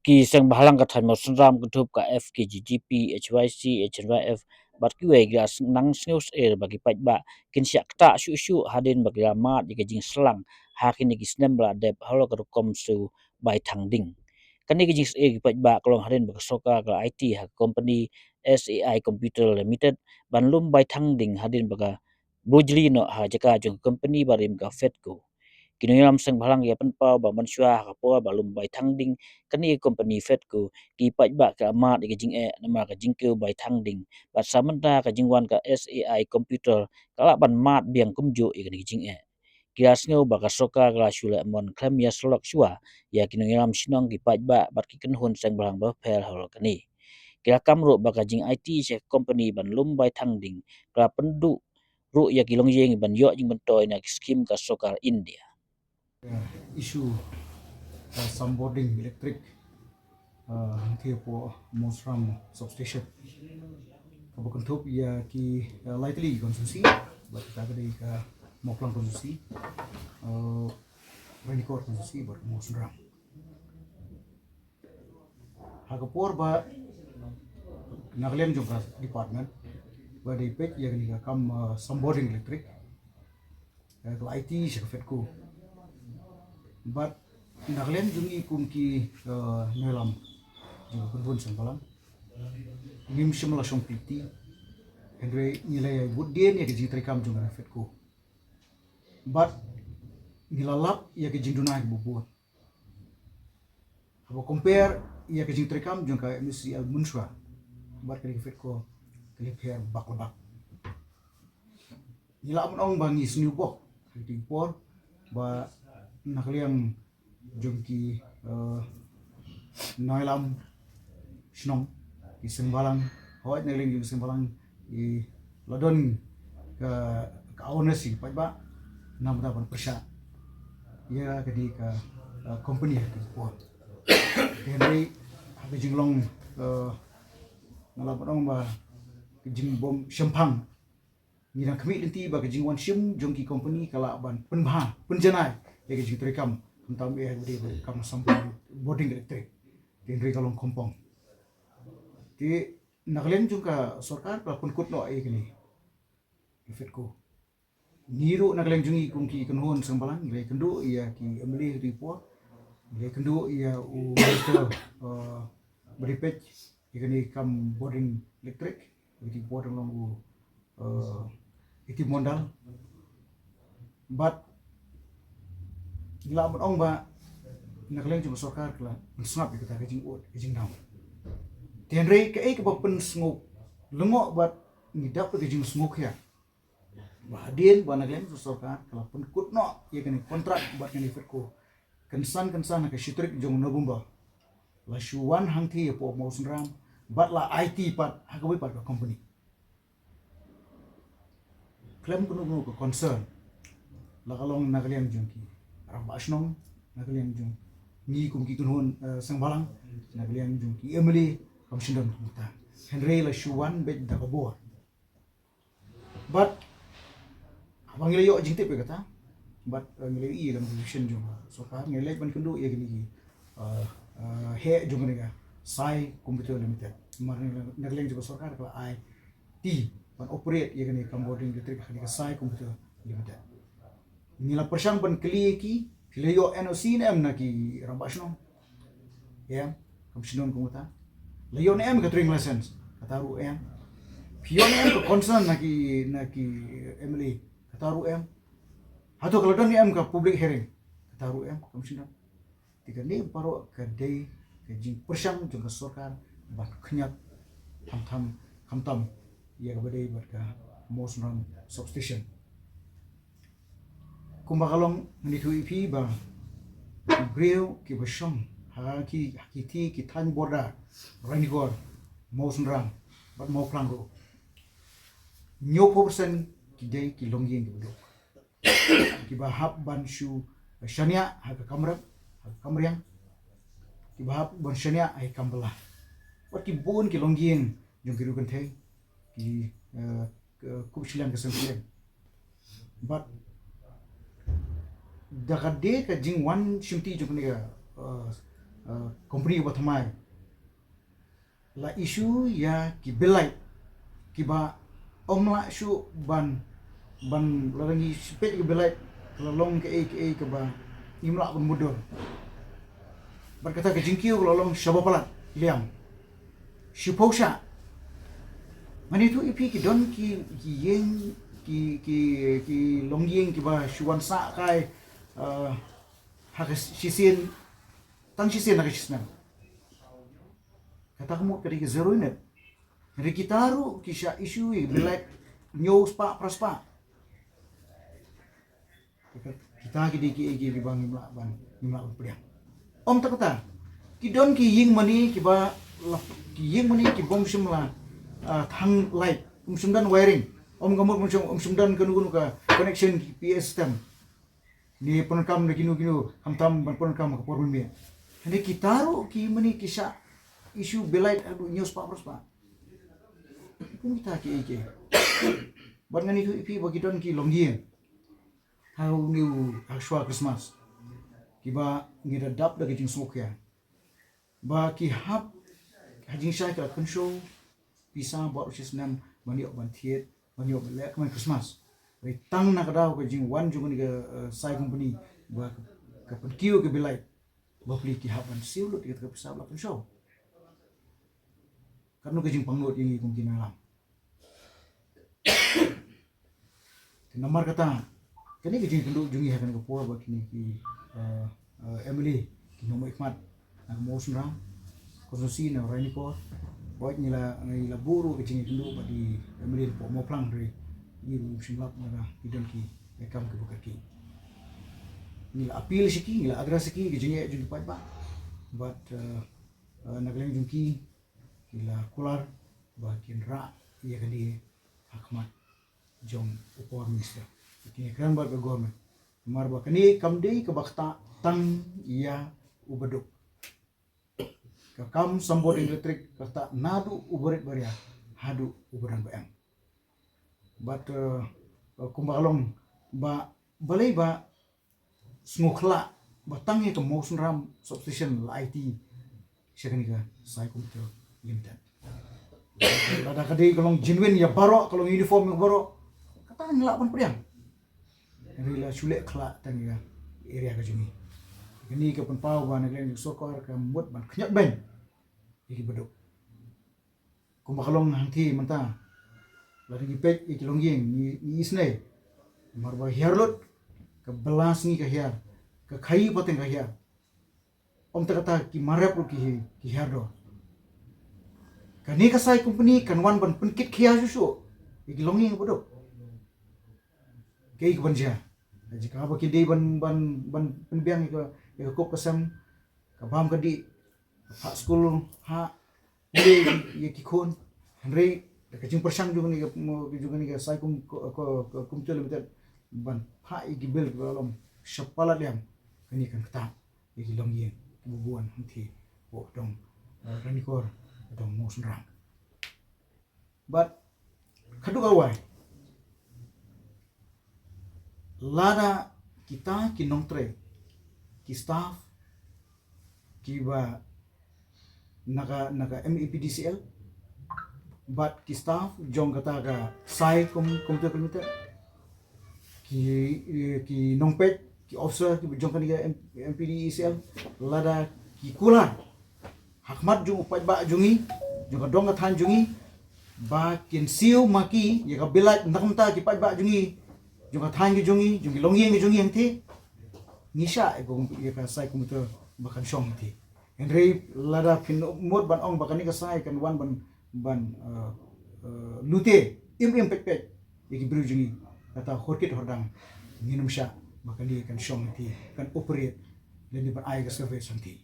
ki sang bahalang ka than Mawsynram ka thup ka FKGGP HYC HNYF bat ki we ga nang sneus bagi Paidbah kin syak ta syu Hadien bagi mat di jing Syllang hakin ki snem bla dep halo ka kom su bai thang ding kani ki jing Paidbah kolong Hadien bagi soka ka IT ha company SAI Computer Limited banlum bai thang ding Hadien baga bujli no ha jaka jong company barim ka Fedco Kinoyam sang balang ya penpau ba mansua ka po ba bai thang ding kani company Fedco ki Paidbah ka ma de jing nama ka jing ke bai thang ding ba samanta ka jingwan ka SAI computer kala ban mat biang kumju ikani jing kia sngo ba ka soka la shula mon klem ya slok shua ya kinoyam sinong ki Paidbah bat ki kenhun sang balang ba pel hol kani kia kamro ba ka jing IT che company ban bai thang ding ka pendu ru ya kilong yeng ban yo jing ban toy na skim ka sokar India issue some boarding electric here for Mawsynram substation. Kabukan top ya ki lightly konsumsi, buat kita ada ke Mawplang konsumsi, renikor konsumsi buat Mawsynram. Hagapur ba Nagalian juga department, ba dipet ya ni kam some boarding electric, ke IT sih Fedco. But Nagalian jungi kumki nelam berbun sengkalam nim shimla shom piti Henry nilai budien ya kejing terikam junga Fedco but nilalap ya kejing dunai bubuat abo compare ya kejing terikam junga emisi al munswa but kejing Fedco kelipher baklabak nilap ong bangi sniubok kejing por ba nakaliang jungki noilam snong di sembalang hoat neling di sembalang di ladon ke owner si Paidbah 68% ya ke di ke company ke kuat jadi ke jinglong ngalapon ba ke jingbom sempang ni nak kami nanti ba ke jingwan sim jongki company kala ban penbah penjanai ya ke jing terekam entam ya di kam sampai boarding electric di kalong kompong di Nagalian juga sorkar pelapun kutno ai kini Fedco niru Nagalian jungi kungki kenhon sembalang nilai kendu ia ki emili ripo nilai kendu ia u beripet ikani kam boarding electric di boarding long itu modal but gila ong ba Nagalian juga sorkar kala sngap kita kejing naw Tenre ke ek bapen smoke lengo bat ngidap ke jing smoke ya Hadien ba Nagalian sorkar kala pun kutno ya kani kontrak bat kani Fedco kensan ke shitrik jong nobumba la shuwan hangti po Mawsynram bat la IT pat hagawi pat company klaim kuno ke concern la kalong Nagalian jongki rambasnong Nagalian jong ni kumki kunhon sangbalang Nagalian jongki emily kamsindon muta Henry la shuwan bet da kabor but abang yo jingtip kata but ngile i dalam position jong so ka ngile ban kundu ya gini he jong ni sai computer limited mar Nagalian juga sorkar kala IT ban operate ya gini boarding electric ka sai computer limited nila persang ban kli ki yo NOC nem na ki rambasno ya kamsindon kumuta Leon em ke training license kataru em pion em ke concern naki Emily kataru em hato kalau don em ke public hearing kataru em komisioner tiga ni paro ke day ke jing persang juga sorkar bat kenyat hamtam ya ke badai bat ke Mawsynram substation kumbakalong menitu ipi ba breu ki basong haki hakiti ki tan borda renikor Mawsynram bat Mawplang ro nyopo persen ki day ki longging ki ki bahap ban shu shania ha kamriang ki bahap ban shania ai kambala wat ki bon ki longging jong ki rukan thai ki kubshilan ke sempien but dakade ka jing wan shimti jong ni company batamai la isu ya ki belai ki ba omla shu ban larangi spek ki belai lalong ke ba imla pun mudur berkata ke jingkiu lalong shabapalat liam shiposha mani tu ipi ki don ki yeng ki longyeng ki ba shuan sa kai hak sisin tang sisin hak sisna kata kamu kadi ke zero net dari kitaru kisah isu belak news pa praspa kita ki bang imla priang om tak kata ki don ki ying mani ki ba ki ying mani ki bom simla thang light sumdan wiring om gamut om sumdan kanu ka connection PS system ni penkam de kinu hamtam penkam ka porun me hani kitaru ki mani kisah isu belai adu news pa prospa pun kita ki buat ngani tu ipi bagi don ki longi how new ashwa Christmas ki ba ngira dap da kijing smoke ya ba ki hap hajing syai ka show pisa buat usis nam mani ban thiet mani lek man Christmas ri tang na kadau ka jing wan jung ni ka sai company ba ka kiu ke belai ba pli ki hap ban siulut ki ka pisa bla show karena kejing pangut ini mungkin alam. Nomor kata, kini kejing penduk jungi akan kepua bagi ni ki Emily, ki nomor ikmat, Mawsynram, konstruksi na orang ni ko, buat nila buru kejing penduk bagi Emily po mau plang dari ni simlap na kidan ki ekam ke buka ki. Nila apil siki, nila agra siki kejing jungi Paidbah, buat nagleng jungi kila kular bagian rak ia kali hakmat jom upor minister kini kan buat government mar ba kani kamdei ke bakta tang ia ubeduk ka kam sambot elektrik kata nadu uberit baria hadu uberan bayang but kumbalong ba balai ba smukla batang ke Mawsynram substation IT sekali ka sai komputer limited. Ada kadai kalau genuine ya baro kalau uniform yang baro kata ngelak pun priang. Rila sulek kelak tanya area kajumi. Ini ke penpau ban negeri sokor ke mut ban kenyat ben. Iki beduk. Kumakalong hanti menta. Lari gipet iki longyeng ni isne. Marba hiarlut ke belas ni ke hiar. Ke kai pateng ke hiar. Om kata ki marap lu ki hiardo. Kani kasai company kan wan ban penkit kia susu iki longi yang bodoh kei banja jika apa kidei ban penbiang ke kop kasam ka bam kadi hak school ha ye kikon henry kecing persang juga ni ke sai komputer limited ban ha iki bel dalam sepalat yang kani kan kata iki longi bubuan nanti dong ranikor atau Mawsynram. But kedua awal lada kita ki nongtre ki staff ki ba naga MEPDCL but ki staff jong kata ka sai komputer limited ki nongpet ki officer ki jong kan MPDCL lada ki kulan hakmat jung Paidbah jungi juga dong kathan jungi ba kin siu maki ya ka bilat nakmta ki Paidbah jungi juga than ki jungi longyeng ki jungi hangti ngisha ego ya ka sai komputer bakan shong hangti enrei lada pin mod ban ong bakan ni ka sai kan wan ban lute im pet iki bru jungi kata horkit hordang nginum sha bakan ni kan shong hangti kan operate dan di ban ai ka service hangti